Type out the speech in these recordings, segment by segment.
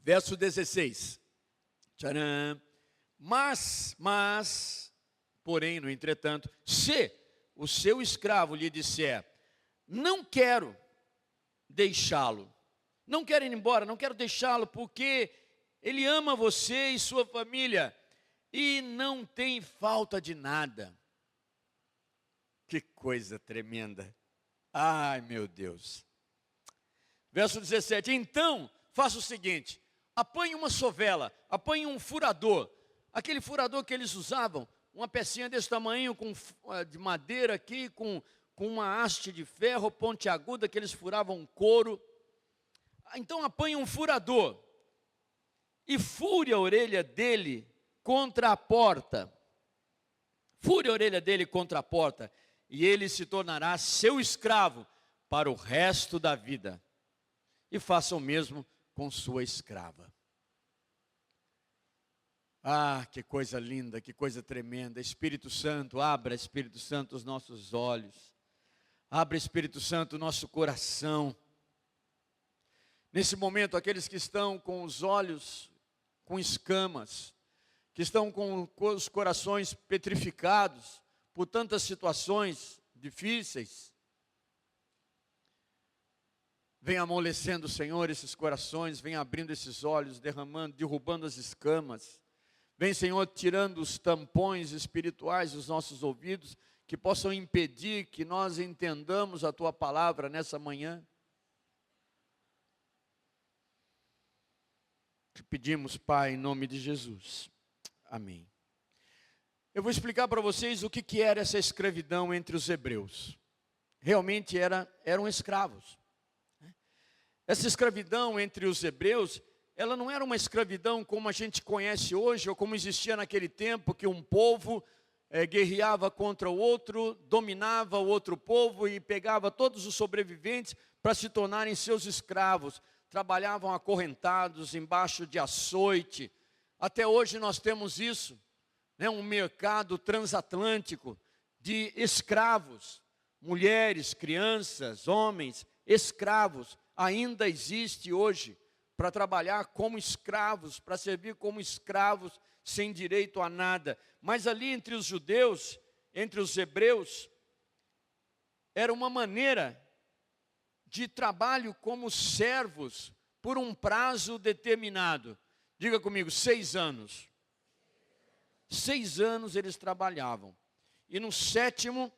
Verso 16. Tcharam. Porém, no entretanto, se o seu escravo lhe disser, não quero deixá-lo, não quero ir embora, não quero deixá-lo, porque ele ama você e sua família, e não tem falta de nada. Que coisa tremenda. Ai, meu Deus. Verso 17. Então, faça o seguinte, apanhe uma sovela, apanhe um furador, aquele furador que eles usavam, uma pecinha desse tamanho, de madeira aqui, com uma haste de ferro pontiaguda, que eles furavam couro. Então apanhe um furador e fure a orelha dele contra a porta. Fure a orelha dele contra a porta, e ele se tornará seu escravo para o resto da vida. E faça o mesmo com sua escrava. Ah, que coisa linda, que coisa tremenda. Espírito Santo, abra, Espírito Santo, os nossos olhos. Abra, Espírito Santo, o nosso coração. Nesse momento, aqueles que estão com os olhos com escamas, que estão com os corações petrificados por tantas situações difíceis, vem amolecendo, Senhor, esses corações, vem abrindo esses olhos, derrubando as escamas. Vem, Senhor, tirando os tampões espirituais dos nossos ouvidos, que possam impedir que nós entendamos a Tua palavra nessa manhã. Te pedimos, Pai, em nome de Jesus. Amém. Eu vou explicar para vocês o que era essa escravidão entre os hebreus. Realmente eram escravos. Essa escravidão entre os hebreus, ela não era uma escravidão como a gente conhece hoje, ou como existia naquele tempo, que um povo guerreava contra o outro, dominava o outro povo e pegava todos os sobreviventes para se tornarem seus escravos. Trabalhavam acorrentados, embaixo de açoite. Até hoje nós temos isso, né? Um mercado transatlântico de escravos, mulheres, crianças, homens, escravos. Ainda existe hoje para trabalhar como escravos, para servir como escravos, sem direito a nada. Mas ali entre os judeus, entre os hebreus, era uma maneira de trabalho como servos por um prazo determinado. Diga comigo, 6 anos. 6 anos eles trabalhavam. E no 7º,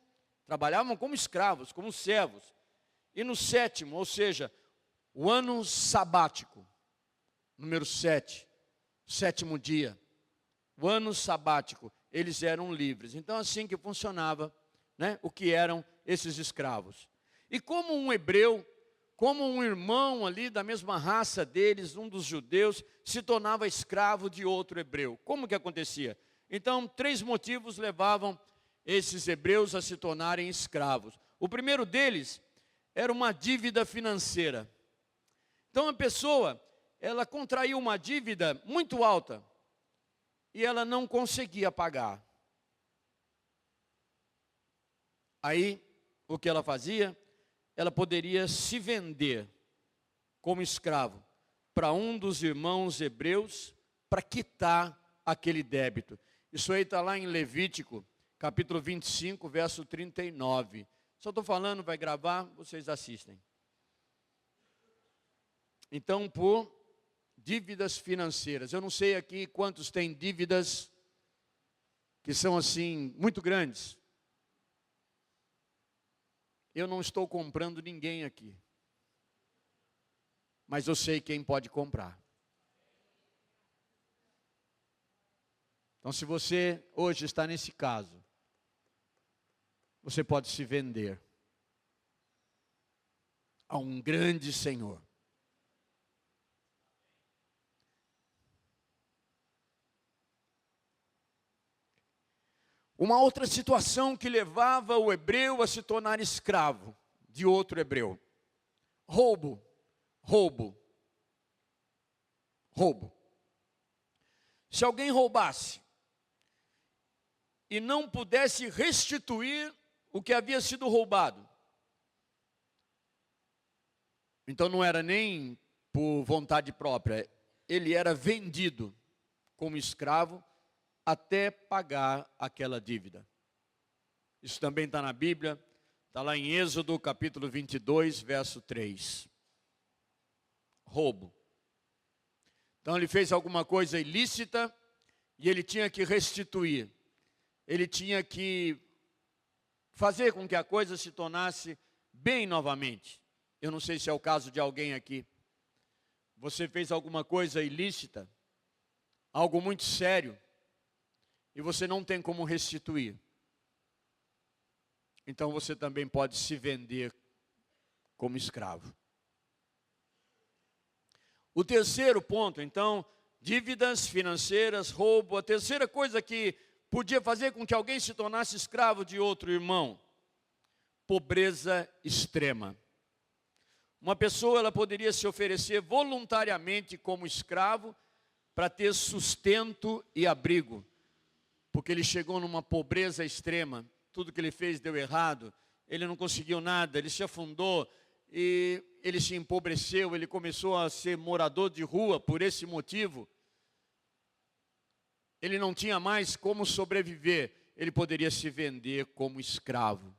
trabalhavam como escravos, como servos. E no 7º, ou seja, o ano sabático, número 7, 7º dia, o ano sabático, eles eram livres. Então assim que funcionava, né, o que eram esses escravos. E como um hebreu, como um irmão ali da mesma raça deles, um dos judeus, se tornava escravo de outro hebreu. Como que acontecia? Então 3 motivos levavam esses hebreus a se tornarem escravos. O primeiro deles era uma dívida financeira. Então a pessoa, ela contraiu uma dívida muito alta e ela não conseguia pagar. Aí, o que ela fazia? Ela poderia se vender como escravo para um dos irmãos hebreus para quitar aquele débito. Isso aí está lá em Levítico, capítulo 25, verso 39. Só estou falando, vai gravar, vocês assistem. Então, por dívidas financeiras. Eu não sei aqui quantos têm dívidas que são assim, muito grandes. Eu não estou comprando ninguém aqui. Mas eu sei quem pode comprar. Então, se você hoje está nesse caso, você pode se vender a um grande Senhor. Uma outra situação que levava o hebreu a se tornar escravo de outro hebreu. Roubo. Se alguém roubasse e não pudesse restituir o que havia sido roubado, então não era nem por vontade própria, ele era vendido como escravo até pagar aquela dívida. Isso também está na Bíblia, está lá em Êxodo capítulo 22, verso 3. Roubo. Então ele fez alguma coisa ilícita e ele tinha que restituir. Ele tinha que fazer com que a coisa se tornasse bem novamente. Eu não sei se é o caso de alguém aqui. Você fez alguma coisa ilícita, algo muito sério, e você não tem como restituir. Então você também pode se vender como escravo. O terceiro ponto, então, dívidas financeiras, roubo. A terceira coisa que podia fazer com que alguém se tornasse escravo de outro irmão: pobreza extrema. Uma pessoa, ela poderia se oferecer voluntariamente como escravo para ter sustento e abrigo, porque ele chegou numa pobreza extrema. Tudo que ele fez deu errado, ele não conseguiu nada, ele se afundou e ele se empobreceu, ele começou a ser morador de rua por esse motivo. Ele não tinha mais como sobreviver, ele poderia se vender como escravo.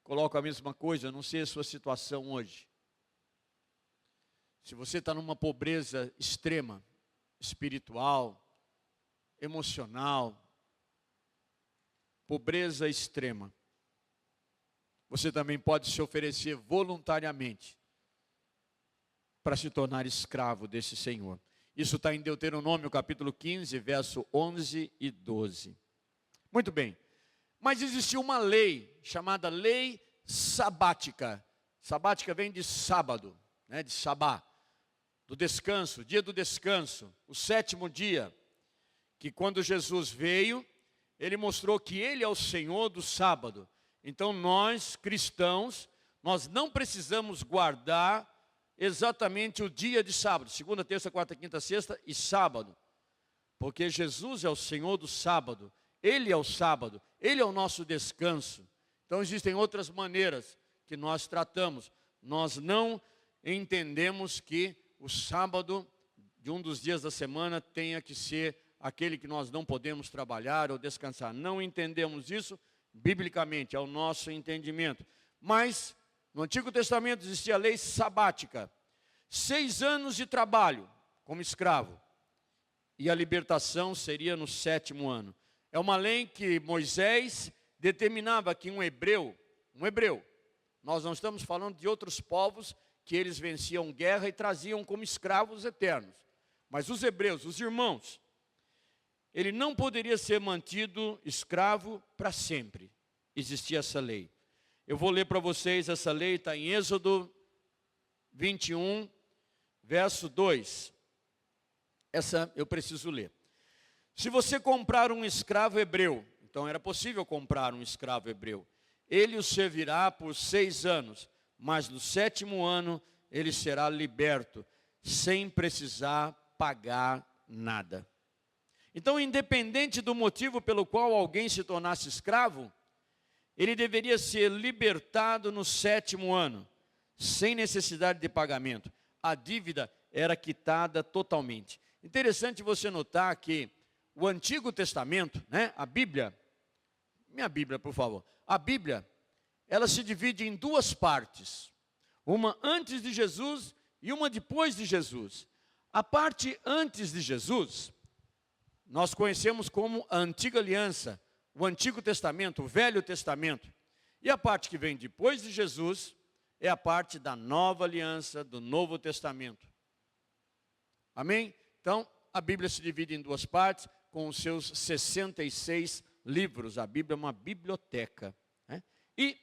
Coloco a mesma coisa, não sei a sua situação hoje. Se você está numa pobreza extrema, espiritual, emocional, pobreza extrema, você também pode se oferecer voluntariamente para se tornar escravo desse Senhor. Isso está em Deuteronômio capítulo 15, verso 11 e 12. Muito bem. Mas existia uma lei chamada lei sabática. Sabática vem de sábado, né, de sabá, do descanso, dia do descanso, o sétimo dia, que quando Jesus veio, ele mostrou que ele é o Senhor do sábado. Então nós, cristãos, nós não precisamos guardar exatamente o dia de sábado, segunda, terça, quarta, quinta, sexta e sábado, porque Jesus é o Senhor do sábado. Ele é o sábado, Ele é o nosso descanso. Então existem outras maneiras que nós tratamos. Nós não entendemos que o sábado de um dos dias da semana tenha que ser aquele que nós não podemos trabalhar ou descansar. Não entendemos isso biblicamente, é o nosso entendimento. Mas no Antigo Testamento existia a lei sabática. 6 anos de trabalho como escravo. E a libertação seria no 7º ano. É uma lei que Moisés determinava que um hebreu, nós não estamos falando de outros povos que eles venciam guerra e traziam como escravos eternos. Mas os hebreus, os irmãos, ele não poderia ser mantido escravo para sempre. Existia essa lei. Eu vou ler para vocês, essa lei está em Êxodo 21, verso 2. Essa eu preciso ler. Se você comprar um escravo hebreu, então era possível comprar um escravo hebreu, ele o servirá por 6 anos, mas no 7º ano ele será liberto, sem precisar pagar nada. Então, independente do motivo pelo qual alguém se tornasse escravo, ele deveria ser libertado no 7º ano, sem necessidade de pagamento. A dívida era quitada totalmente. Interessante você notar que o Antigo Testamento, né, a Bíblia, minha Bíblia, por favor. A Bíblia, ela se divide em 2 partes. Uma antes de Jesus e uma depois de Jesus. A parte antes de Jesus, nós conhecemos como a Antiga Aliança, o Antigo Testamento, o Velho Testamento. E a parte que vem depois de Jesus é a parte da Nova Aliança, do Novo Testamento. Amém? Então, a Bíblia se divide em 2 partes, com os seus 66 livros. A Bíblia é uma biblioteca, né? E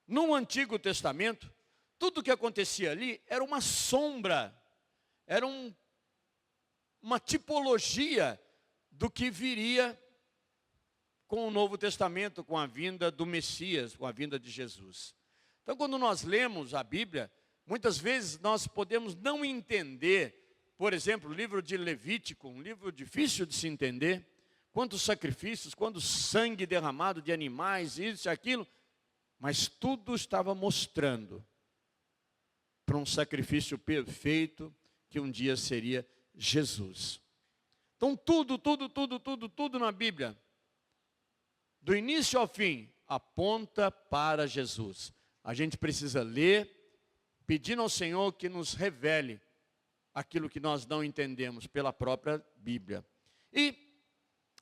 no Antigo Testamento, tudo o que acontecia ali era uma sombra, era uma tipologia do que viria com o Novo Testamento, com a vinda do Messias, com a vinda de Jesus. Então, quando nós lemos a Bíblia, muitas vezes nós podemos não entender. Por exemplo, o livro de Levítico, um livro difícil de se entender. Quantos sacrifícios, quanto sangue derramado de animais, isso e aquilo. Mas tudo estava mostrando para um sacrifício perfeito, que um dia seria Jesus. Então tudo na Bíblia, do início ao fim, aponta para Jesus. A gente precisa ler, pedindo ao Senhor que nos revele aquilo que nós não entendemos pela própria Bíblia. E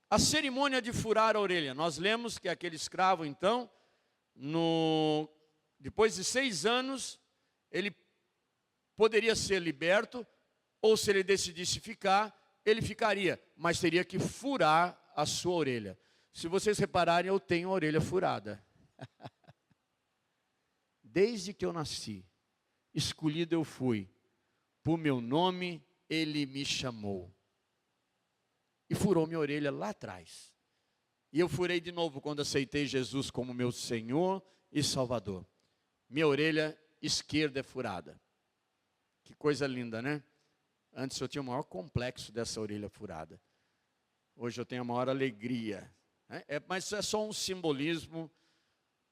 a cerimônia de furar a orelha, nós lemos que aquele escravo, então, depois de 6 anos, ele poderia ser liberto, ou se ele decidisse ficar, ele ficaria, mas teria que furar a sua orelha. Se vocês repararem, eu tenho a orelha furada. Desde que eu nasci, escolhido eu fui, por meu nome ele me chamou. E furou minha orelha lá atrás. E eu furei de novo quando aceitei Jesus como meu Senhor e Salvador. Minha orelha esquerda é furada. Que coisa linda, né? Antes eu tinha o maior complexo dessa orelha furada. Hoje eu tenho a maior alegria. Mas é só um simbolismo.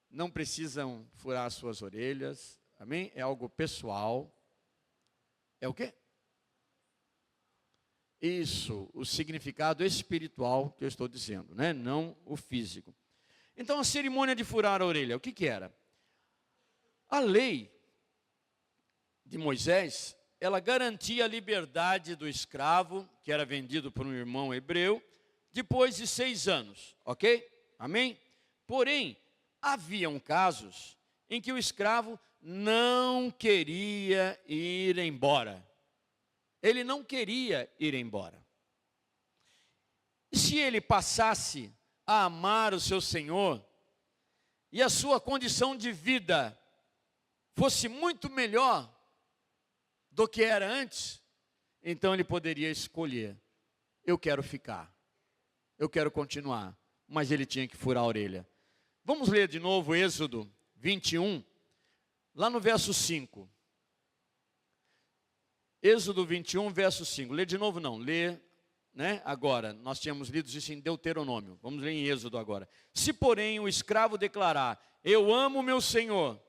Não precisam furar as suas orelhas. Amém? É algo pessoal. É o quê? Isso, o significado espiritual que eu estou dizendo, né? Não o físico. Então a cerimônia de furar a orelha, o que que era? A lei de Moisés, ela garantia a liberdade do escravo, que era vendido por um irmão hebreu, depois de 6 anos, ok? Amém? Porém, haviam casos em que o escravo não queria ir embora. Ele não queria ir embora. E se ele passasse a amar o seu Senhor, e a sua condição de vida fosse muito melhor do que era antes, então ele poderia escolher: eu quero ficar, eu quero continuar, mas ele tinha que furar a orelha. Vamos ler de novo Êxodo 21, lá no verso 5. Êxodo 21, verso 5. Lê de novo não, lê, né? Agora, nós tínhamos lido isso em Deuteronômio. Vamos ler em Êxodo agora. Se porém o escravo declarar: eu amo meu Senhor,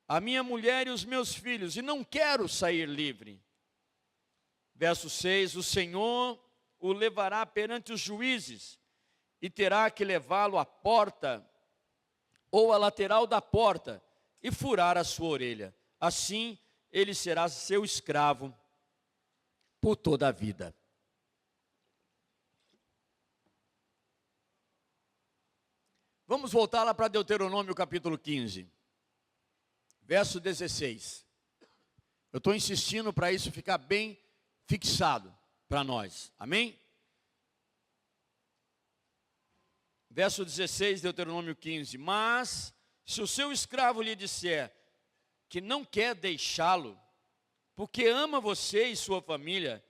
a minha mulher e os meus filhos, e não quero sair livre. Verso 6, o Senhor o levará perante os juízes, e terá que levá-lo à porta, ou à lateral da porta, e furar a sua orelha. Assim, ele será seu escravo por toda a vida. Vamos voltar lá para Deuteronômio capítulo 15, verso 16. Eu estou insistindo para isso ficar bem fixado para nós, amém? Verso 16, Deuteronômio 15. Mas, se o seu escravo lhe disser que não quer deixá-lo, porque ama você e sua família,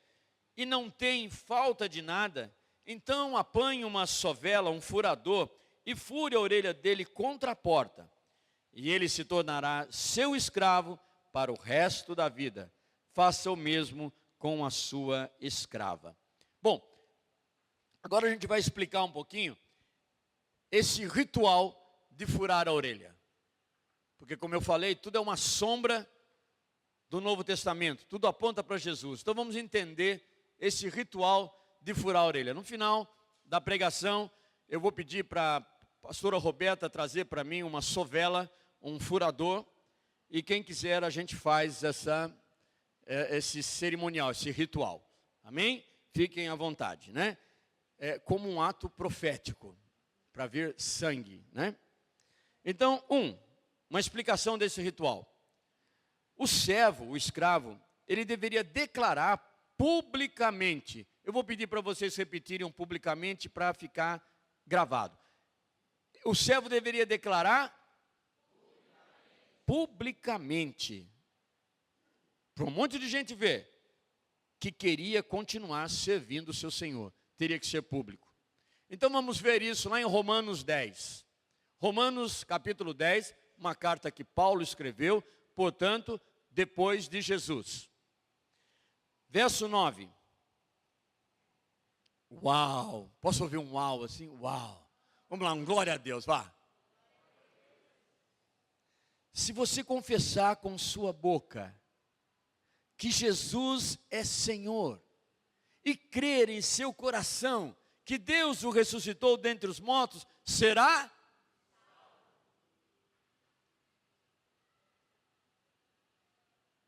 e não tem falta de nada, então apanhe uma sovela, um furador, e fure a orelha dele contra a porta, e ele se tornará seu escravo para o resto da vida. Faça o mesmo com a sua escrava. Bom, agora a gente vai explicar um pouquinho esse ritual de furar a orelha. Porque, como eu falei, tudo é uma sombra do Novo Testamento, tudo aponta para Jesus. Então vamos entender esse ritual de furar a orelha. No final da pregação, eu vou pedir para a pastora Roberta trazer para mim uma sovela, um furador, e quem quiser a gente faz esse cerimonial, esse ritual. Amém? Fiquem à vontade, né? É como um ato profético, para ver sangue, né? Então, uma explicação desse ritual. O servo, o escravo, ele deveria declarar publicamente. Eu vou pedir para vocês repetirem publicamente para ficar gravado. O servo deveria declarar publicamente, para um monte de gente ver, que queria continuar servindo o seu Senhor. Teria que ser público. Então vamos ver isso lá em Romanos 10. Romanos capítulo 10, uma carta que Paulo escreveu, portanto, depois de Jesus. Verso 9. Uau! Posso ouvir um uau assim? Uau! Vamos lá, um glória a Deus, vá. Se você confessar com sua boca que Jesus é Senhor e crer em seu coração que Deus o ressuscitou dentre os mortos, será?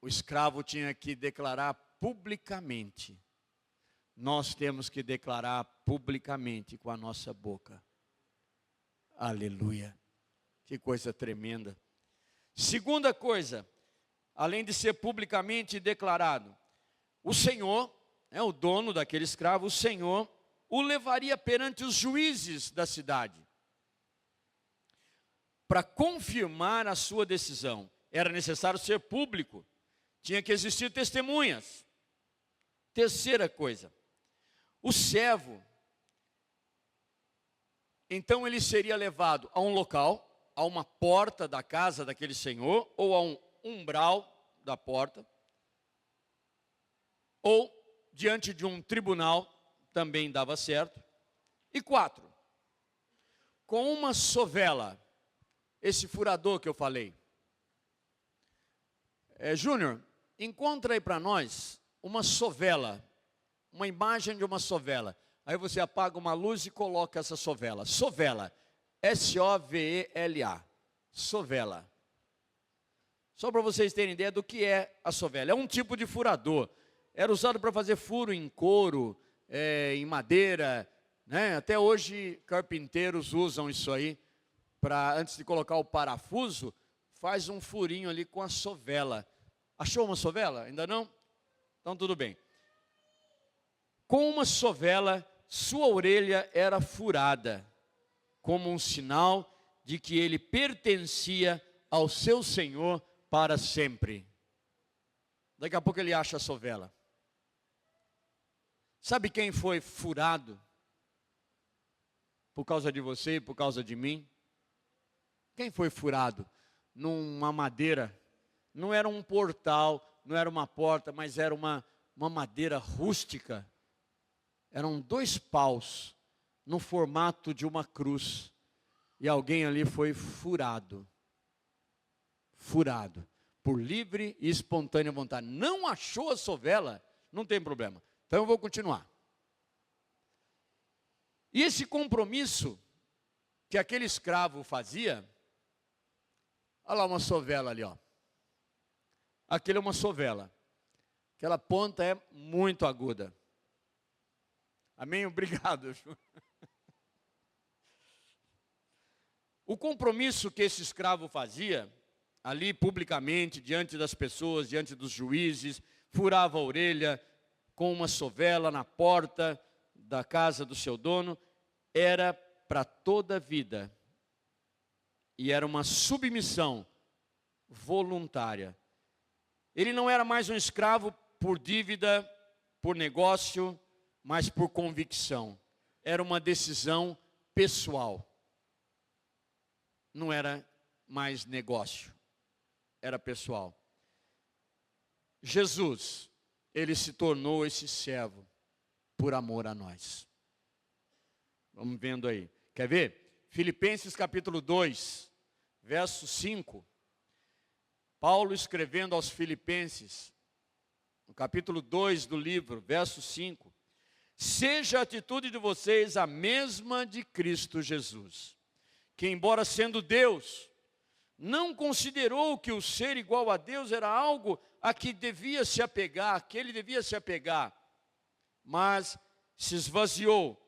O escravo tinha que declarar publicamente. Nós temos que declarar publicamente com a nossa boca. Aleluia. Que coisa tremenda. Segunda coisa, além de ser publicamente declarado, o Senhor, o dono daquele escravo, o Senhor o levaria perante os juízes da cidade para confirmar a sua decisão. Era necessário ser público, tinha que existir testemunhas. Terceira coisa, o servo, então ele seria levado a um local, a uma porta da casa daquele senhor, ou a um umbral da porta, ou diante de um tribunal, também dava certo. E 4, com uma sovela, esse furador que eu falei. Júnior, encontra aí para nós uma sovela, uma imagem de uma sovela. Aí você apaga uma luz e coloca essa sovela. Sovela, S-O-V-E-L-A, sovela. Só para vocês terem ideia do que é a sovela. É um tipo de furador. Era usado para fazer furo em couro, em madeira, né? Até hoje carpinteiros usam isso aí, para antes de colocar o parafuso, faz um furinho ali com a sovela. Achou uma sovela? Ainda não? Então tudo bem. Com uma sovela, sua orelha era furada, como um sinal de que ele pertencia ao seu Senhor para sempre. Daqui a pouco ele acha a sovela. Sabe quem foi furado por causa de você e por causa de mim? Quem foi furado numa madeira? Não era um portal, não era uma porta, mas era uma madeira rústica. Eram 2 paus no formato de uma cruz. E alguém ali foi furado. Furado. Por livre e espontânea vontade. Não achou a sovela? Não tem problema. Então eu vou continuar. E esse compromisso que aquele escravo fazia, olha lá uma sovela ali, ó. Aquilo é uma sovela. Aquela ponta é muito aguda. Amém? Obrigado. O compromisso que esse escravo fazia, ali publicamente, diante das pessoas, diante dos juízes, furava a orelha com uma sovela na porta da casa do seu dono, era para toda a vida. E era uma submissão voluntária. Ele não era mais um escravo por dívida, por negócio, mas por convicção. Era uma decisão pessoal. Não era mais negócio, era pessoal. Jesus, ele se tornou esse servo por amor a nós. Vamos vendo aí. Quer ver? Filipenses capítulo 2, verso 5. Paulo escrevendo aos Filipenses, no capítulo 2 do livro, verso 5. Seja a atitude de vocês a mesma de Cristo Jesus, que embora sendo Deus, não considerou que o ser igual a Deus era algo a que devia se apegar, que ele devia se apegar, mas esvaziou-se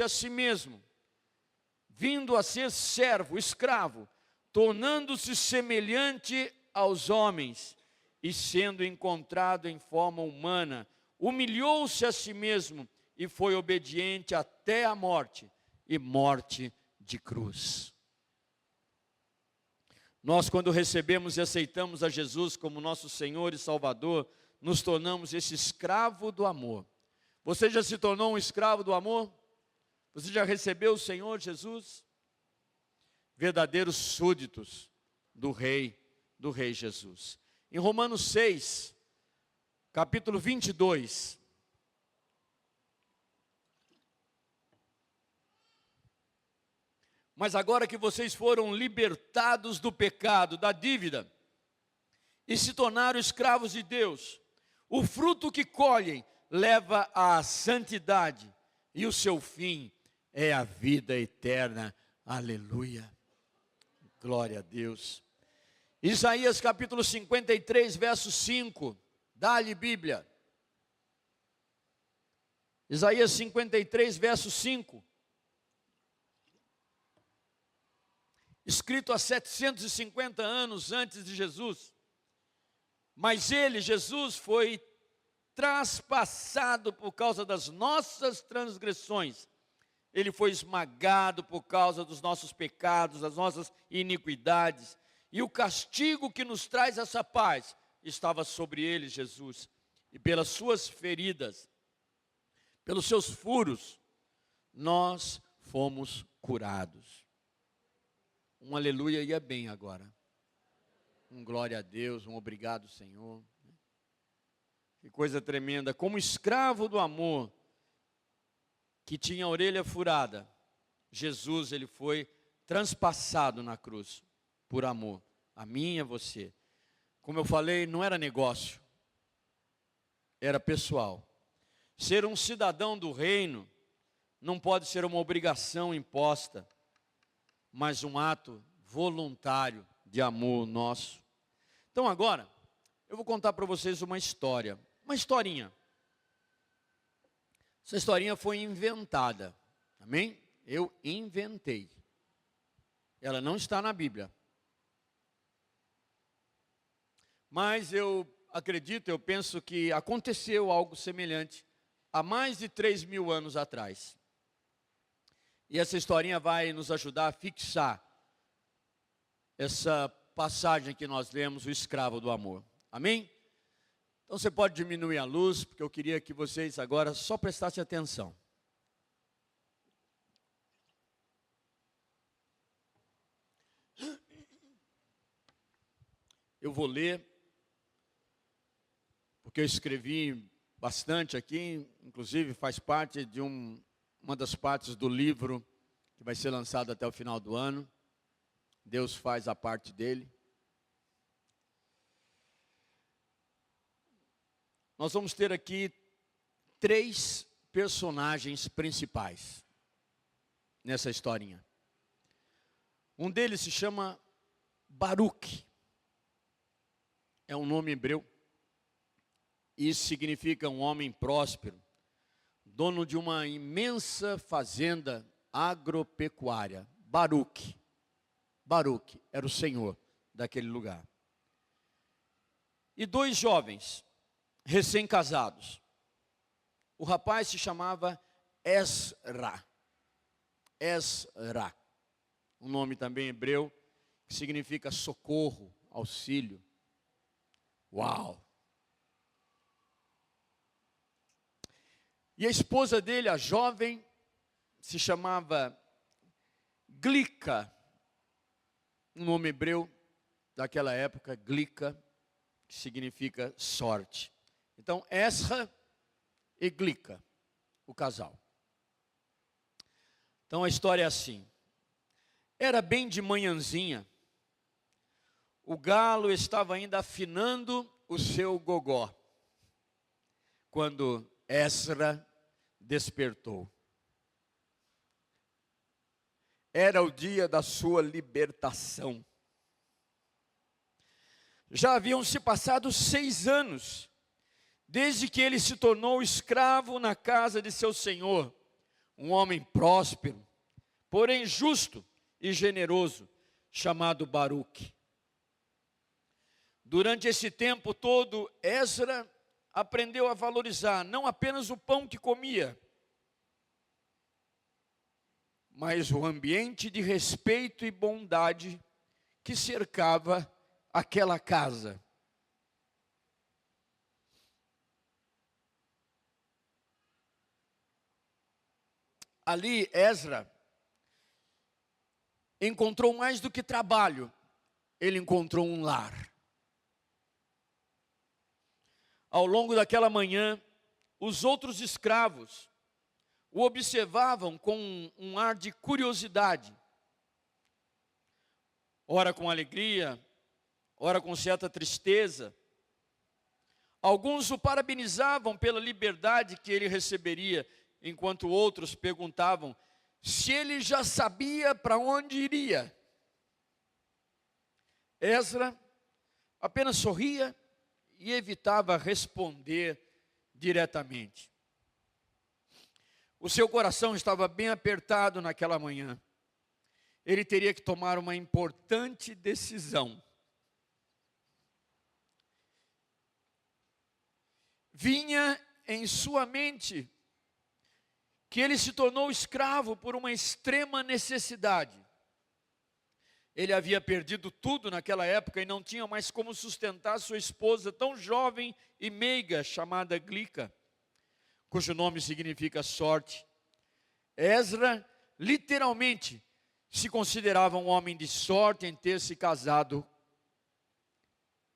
a si mesmo, vindo a ser servo, escravo, tornando-se semelhante aos homens, e sendo encontrado em forma humana, humilhou-se a si mesmo, e foi obediente até a morte, e morte de cruz. Nós, quando recebemos e aceitamos a Jesus como nosso Senhor e Salvador, nos tornamos esse escravo do amor. Você já se tornou um escravo do amor? Você já recebeu o Senhor Jesus? Verdadeiros súditos do Rei Jesus. Em Romanos 6, capítulo 22. Mas agora que vocês foram libertados do pecado, da dívida, e se tornaram escravos de Deus. O fruto que colhem leva à santidade, e o seu fim é a vida eterna. Aleluia. Glória a Deus. Isaías capítulo 53, verso 5. Dá-lhe Bíblia. Isaías 53, verso 5. Escrito há 750 anos antes de Jesus. Mas ele, Jesus, foi traspassado por causa das nossas transgressões. Ele foi esmagado por causa dos nossos pecados, das nossas iniquidades. E o castigo que nos traz essa paz estava sobre ele, Jesus. E pelas suas feridas, pelos seus furos, nós fomos curados. Um aleluia ia bem agora. Um glória a Deus, um obrigado, Senhor. Que coisa tremenda. Como escravo do amor, que tinha a orelha furada, Jesus, ele foi transpassado na cruz, por amor, a mim e a você. Como eu falei, não era negócio, era pessoal. Ser um cidadão do reino não pode ser uma obrigação imposta, mas um ato voluntário de amor nosso. Então agora, eu vou contar para vocês uma história, uma historinha. Essa historinha foi inventada, amém? Eu inventei. Ela não está na Bíblia. Mas eu acredito, eu penso que aconteceu algo semelhante há mais de 3.000 anos atrás. E essa historinha vai nos ajudar a fixar essa passagem que nós lemos, o escravo do amor. Amém? Então você pode diminuir a luz, porque eu queria que vocês agora só prestassem atenção. Eu vou ler, porque eu escrevi bastante aqui, inclusive faz parte de uma das partes do livro que vai ser lançado até o final do ano. Deus faz a parte dele. Nós vamos ter aqui 3 personagens principais nessa historinha. Um deles se chama Baruque. É um nome hebreu. Isso significa um homem próspero, dono de uma imensa fazenda agropecuária. Baruque. Baruque era o senhor daquele lugar. E 2 jovens, recém-casados. O rapaz se chamava Ezra. Ezra. Um nome também hebreu, que significa socorro, auxílio. Uau! E a esposa dele, a jovem, se chamava Glica. Um nome hebreu daquela época, Glica, que significa sorte. Então, Ezra e Glica, o casal. Então, a história é assim. Era bem de manhãzinha. O galo estava ainda afinando o seu gogó, quando Ezra despertou. Era o dia da sua libertação. Já haviam se passado 6 anos, desde que ele se tornou escravo na casa de seu senhor, um homem próspero, porém justo e generoso, chamado Baruque. Durante esse tempo todo, Ezra aprendeu a valorizar não apenas o pão que comia, mas o ambiente de respeito e bondade que cercava aquela casa. Ali, Ezra encontrou mais do que trabalho, ele encontrou um lar. Ao longo daquela manhã, os outros escravos o observavam com um ar de curiosidade. Ora com alegria, ora com certa tristeza. Alguns o parabenizavam pela liberdade que ele receberia, enquanto outros perguntavam se ele já sabia para onde iria. Esdras apenas sorria e evitava responder diretamente. O seu coração estava bem apertado naquela manhã. Ele teria que tomar uma importante decisão. Vinha em sua mente que ele se tornou escravo por uma extrema necessidade. Ele havia perdido tudo naquela época e não tinha mais como sustentar sua esposa tão jovem e meiga, chamada Glica, cujo nome significa sorte. Esdras, literalmente, se considerava um homem de sorte em ter se casado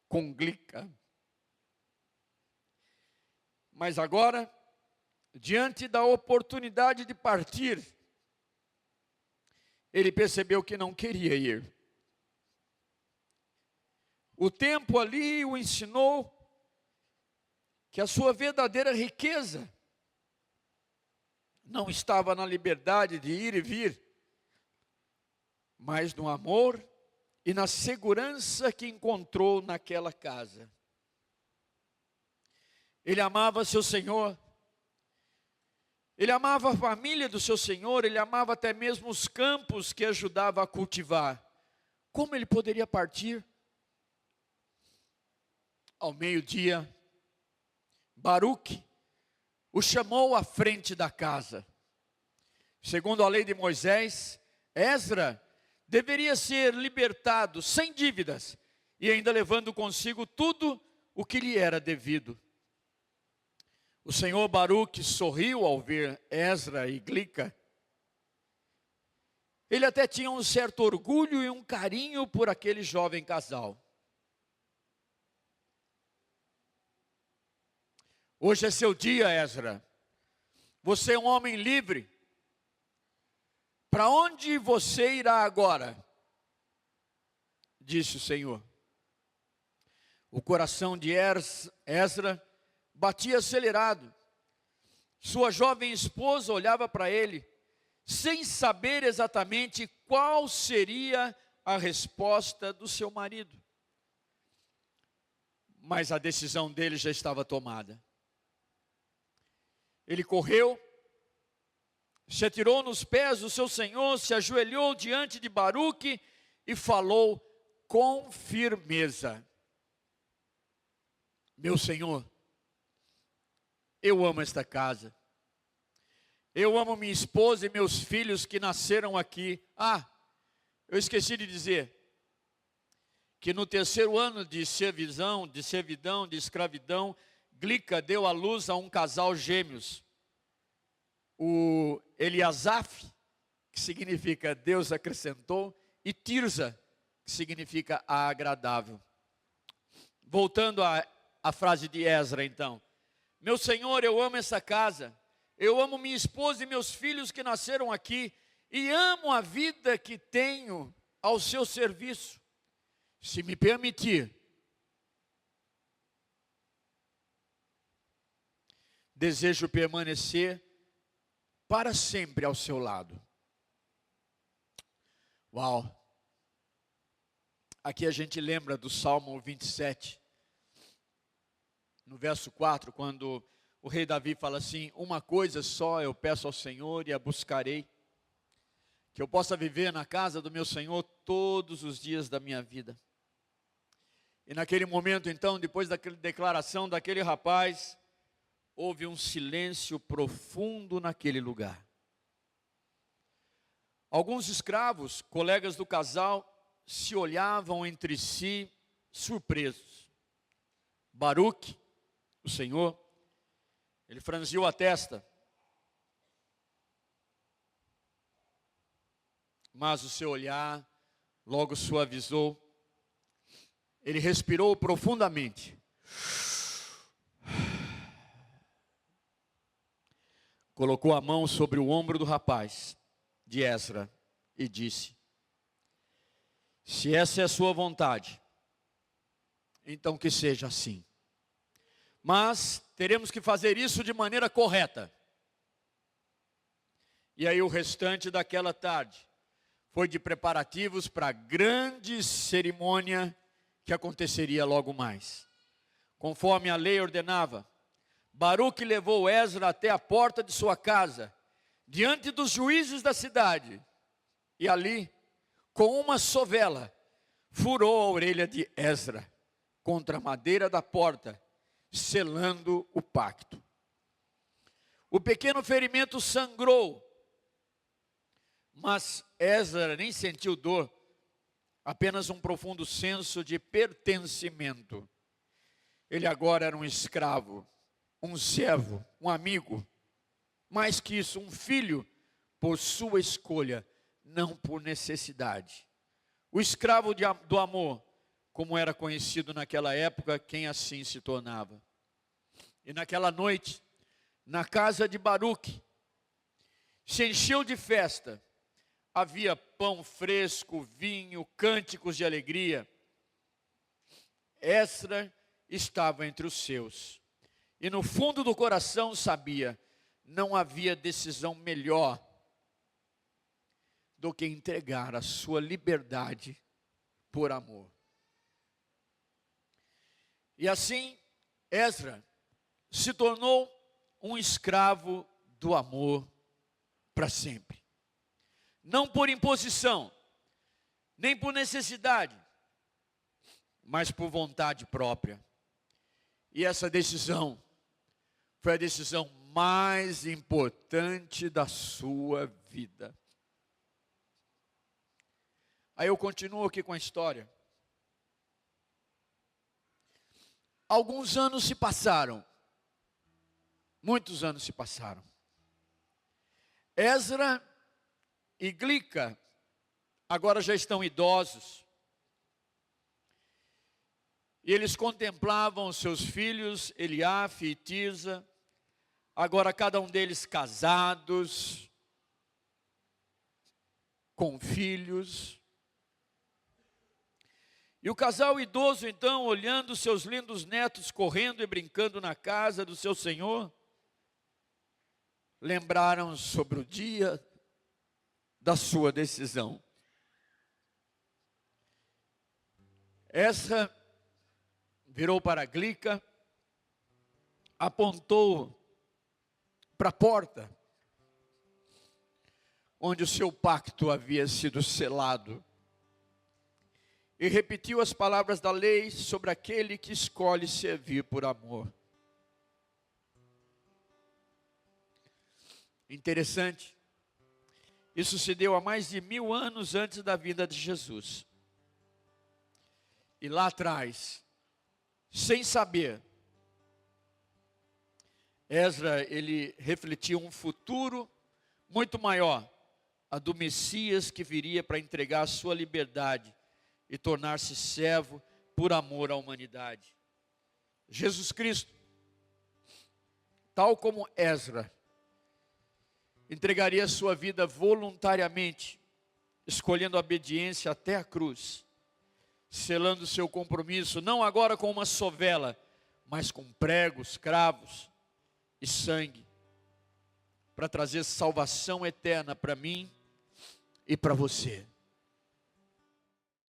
com Glica. Mas agora, diante da oportunidade de partir, ele percebeu que não queria ir. O tempo ali o ensinou que a sua verdadeira riqueza não estava na liberdade de ir e vir, mas no amor e na segurança que encontrou naquela casa. Ele amava seu Senhor, ele amava a família do seu Senhor, ele amava até mesmo os campos que ajudava a cultivar. Como ele poderia partir? Ao meio-dia, Baruque o chamou à frente da casa. Segundo a lei de Moisés, Esdras deveria ser libertado sem dívidas e ainda levando consigo tudo o que lhe era devido. O senhor Baruque sorriu ao ver Esdras e Glica. Ele até tinha um certo orgulho e um carinho por aquele jovem casal. Hoje é seu dia, Esdras. Você é um homem livre. Para onde você irá agora? Disse o Senhor. O coração de Esdras batia acelerado. Sua jovem esposa olhava para ele, sem saber exatamente qual seria a resposta do seu marido. Mas a decisão dele já estava tomada. Ele correu, se atirou nos pés do seu senhor, se ajoelhou diante de Baruque e falou com firmeza: meu senhor, eu amo esta casa, eu amo minha esposa e meus filhos que nasceram aqui. Eu esqueci de dizer que no terceiro ano de servidão, de escravidão, Glica deu à luz a um casal gêmeos, o Eliasaf, que significa Deus acrescentou, e Tirza, que significa a agradável. Voltando à frase de Esdras então: meu senhor, eu amo essa casa, eu amo minha esposa e meus filhos que nasceram aqui, e amo a vida que tenho ao seu serviço. Se me permitir, desejo permanecer para sempre ao seu lado. Uau! Aqui a gente lembra do Salmo 27, no verso 4, quando o rei Davi fala assim: uma coisa só eu peço ao Senhor e a buscarei, que eu possa viver na casa do meu Senhor todos os dias da minha vida. E naquele momento então, depois daquela declaração daquele rapaz, houve um silêncio profundo naquele lugar. Alguns escravos, colegas do casal, se olhavam entre si, surpresos. Baruque, o senhor, ele franziu a testa, mas o seu olhar logo suavizou. Ele respirou profundamente. Colocou a mão sobre o ombro do rapaz, de Esdras, e disse: se essa é a sua vontade, então que seja assim. Mas teremos que fazer isso de maneira correta. E aí o restante daquela tarde foi de preparativos para a grande cerimônia que aconteceria logo mais. Conforme a lei ordenava, Baruque levou Esdra até a porta de sua casa, diante dos juízes da cidade, e ali, com uma sovela, furou a orelha de Esdra contra a madeira da porta, selando o pacto. O pequeno ferimento sangrou, mas Esdra nem sentiu dor, apenas um profundo senso de pertencimento. Ele agora era um escravo, um servo, um amigo, mais que isso, um filho por sua escolha, não por necessidade. O escravo do amor, como era conhecido naquela época, quem assim se tornava. E naquela noite, na casa de Baruque, se encheu de festa. Havia pão fresco, vinho, cânticos de alegria. Esdra estava entre os seus. E no fundo do coração sabia, não havia decisão melhor do que entregar a sua liberdade por amor. E assim, Esdra se tornou um escravo do amor para sempre. Não por imposição, nem por necessidade, mas por vontade própria. E essa decisão foi a decisão mais importante da sua vida. Aí eu continuo aqui com a história. Alguns anos se passaram. Muitos anos se passaram. Esdra e Glica agora já estão idosos. E eles contemplavam seus filhos, Eliafe e Tirza, agora cada um deles casados, com filhos. E o casal idoso, então, olhando seus lindos netos correndo e brincando na casa do seu senhor, lembraram sobre o dia da sua decisão. Essa virou para Glica, apontou para a porta, onde o seu pacto havia sido selado, e repetiu as palavras da lei sobre aquele que escolhe servir por amor. Interessante, isso se deu há mais de 1000 anos antes da vinda de Jesus. E lá atrás, sem saber, Esdra, ele refletia um futuro muito maior, a do Messias que viria para entregar a sua liberdade e tornar-se servo por amor à humanidade. Jesus Cristo, tal como Esdra, entregaria a sua vida voluntariamente, escolhendo a obediência até a cruz, selando seu compromisso, não agora com uma sovela, mas com pregos, cravos e sangue, para trazer salvação eterna para mim e para você.